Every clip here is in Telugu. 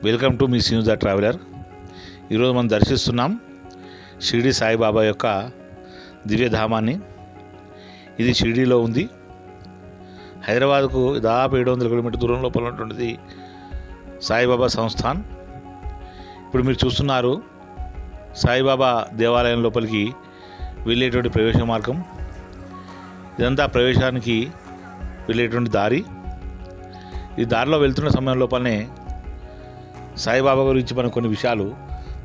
Welcome to me Srinu the traveller. ఈరోజు మనం దర్శిస్తున్నాం షిరిడి సాయిబాబా యొక్క దివ్యధామాన్ని. ఇది షిరిడిలో ఉంది. హైదరాబాద్కు దాదాపు 700 కిలోమీటర్ దూరం లోపల ఉన్నటువంటిది సాయిబాబా సంస్థాన్. ఇప్పుడు మీరు చూస్తున్నారు సాయిబాబా దేవాలయం లోపలికి వెళ్ళేటువంటి ప్రవేశ మార్గం. ఇదంతా ప్రవేశానికి వెళ్ళేటువంటి దారి. ఈ దారిలో వెళ్తున్న సమయం లోపలనే సాయిబాబా గురించి మనం కొన్ని విషయాలు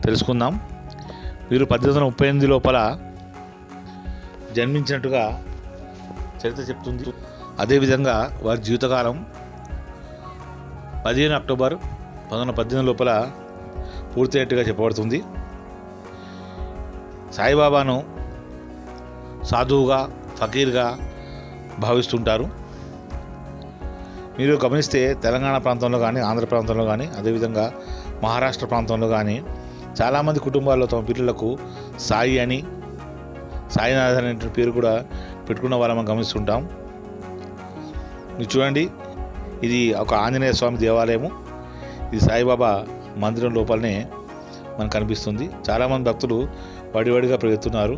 తెలుసుకుందాం. వీరు 1838 లోపల జన్మించినట్టుగా చరిత్ర చెప్తుంది. అదేవిధంగా వారి జీవితకాలం 15 అక్టోబర్ 1918 లోపల పూర్తయ్యేట్టుగా చెప్పబడుతుంది. సాయిబాబాను సాధువుగా, ఫకీర్గా భావిస్తుంటారు. మీరు గమనిస్తే తెలంగాణ ప్రాంతంలో కానీ, ఆంధ్ర ప్రాంతంలో కానీ, అదేవిధంగా మహారాష్ట్ర ప్రాంతంలో కానీ చాలామంది కుటుంబాల్లో తమ పిల్లలకు సాయి అని, సాయినాథ్ అనే పేరు కూడా పెట్టుకున్న వాళ్ళని మనం గమనిస్తుంటాం. మీరు చూడండి, ఇది ఒక ఆంజనేయ స్వామి దేవాలయము. ఇది సాయిబాబా మందిరం లోపలనే మనకు కనిపిస్తుంది. చాలామంది భక్తులు వడివడిగా పెరుగుతున్నారు.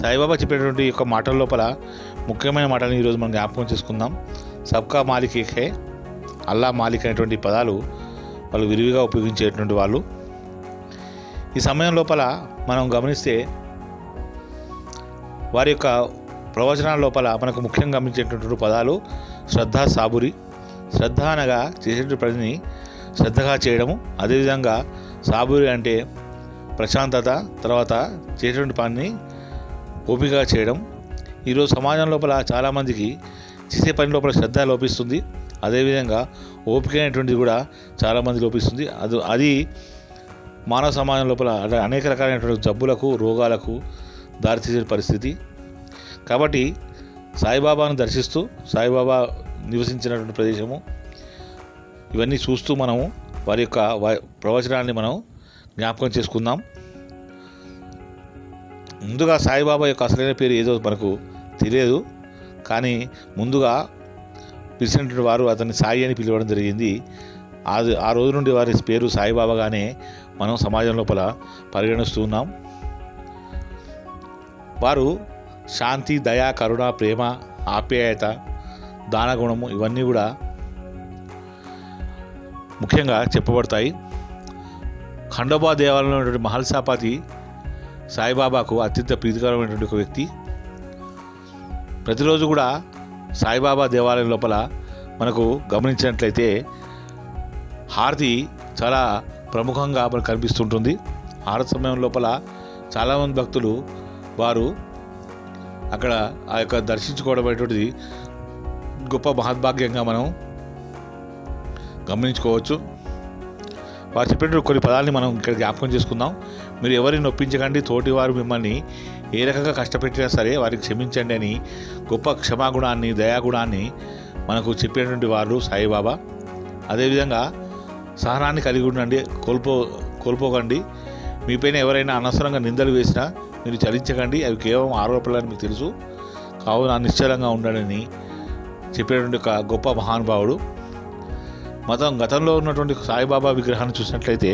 సాయిబాబా చెప్పేటువంటి యొక్క మాటల లోపల ముఖ్యమైన మాటలను ఈరోజు మనం జ్ఞాపకం చేసుకుందాం. సబ్కా మాలిక్ ఏక్ హై, అల్లా మాలిక్ అనేటువంటి పదాలు వాళ్ళు విరివిగా ఉపయోగించేటువంటి వాళ్ళు. ఈ సమయం లోపల మనం గమనిస్తే వారి యొక్క ప్రవచనాల లోపల మనకు ముఖ్యంగా గమనించేటువంటి పదాలు శ్రద్ధ, saburi. శ్రద్ధ అనగా చేసేటువంటి పనిని శ్రద్ధగా చేయడము. అదేవిధంగా saburi అంటే ప్రశాంతత, తర్వాత చేసేటువంటి పనిని ఓపికగా చేయడం. ఈరోజు సమాజం లోపల చాలామందికి చేసే పని లోపల శ్రద్ధ లోపిస్తుంది. అదేవిధంగా ఓపిక అనేటువంటిది కూడా చాలామంది లోపిస్తుంది. అది మానవ సమాజం లోపల అనేక రకాలైనటువంటి జబ్బులకు, రోగాలకు దారితీసే పరిస్థితి. కాబట్టి సాయిబాబాను దర్శిస్తూ, సాయిబాబా నివసించినటువంటి ప్రదేశము ఇవన్నీ చూస్తూ మనము వారి యొక్క ప్రవచనాన్ని మనం జ్ఞాపకం చేసుకుందాం. ముందుగా సాయిబాబా యొక్క అసలైన పేరు ఏదో మనకు తెలియదు, కానీ ముందుగా పిలిచినటువంటి వారు అతన్ని సాయి అని పిలవడం జరిగింది. ఆ రోజు నుండి వారి పేరు సాయిబాబాగానే మనం సమాజం లోపల పరిగణిస్తూ ఉన్నాం. వారు శాంతి, దయ, కరుణ, ప్రేమ, ఆప్యాయత, దానగుణము ఇవన్నీ కూడా ముఖ్యంగా చెప్పబడతాయి. ఖండోబా దేవాలయంలో ఉన్నటువంటి మహల్సాపతి సాయిబాబాకు అత్యంత ప్రీతికరమైనటువంటి ఒక వ్యక్తి. ప్రతిరోజు కూడా సాయిబాబా దేవాలయం లోపల మనకు గమనించినట్లయితే హారతి చాలా ప్రముఖంగా మనకు కనిపిస్తుంటుంది. హారతి సమయం లోపల చాలామంది భక్తులు వారు అక్కడ ఆ యొక్క దర్శించుకోవడం అనేటువంటిది గొప్ప మహద్భాగ్యంగా మనం గమనించుకోవచ్చు. వారు చెప్పేటువంటి కొన్ని పదాలని మనం ఇక్కడ జ్ఞాపకం చేసుకుందాం. మీరు ఎవరిని నొప్పించకండి, తోటివారు మిమ్మల్ని ఏ రకంగా కష్టపెట్టినా సరే వారికి క్షమించండి అని గొప్ప క్షమాగుణాన్ని, దయాగుణాన్ని మనకు చెప్పేటువంటి వారు సాయిబాబా. అదేవిధంగా సహనాన్ని కలిగి ఉండండి, కోల్పోకండి. మీపైన ఎవరైనా అనవసరంగా నిందలు వేసినా మీరు చలించకండి, అవి కేవలం ఆరోపణలని మీకు తెలుసు, కావున నిశ్చలంగా ఉండండి చెప్పేటువంటి ఒక గొప్ప మహానుభావుడు. గతంలో ఉన్నటువంటి సాయిబాబా విగ్రహాన్ని చూసినట్లయితే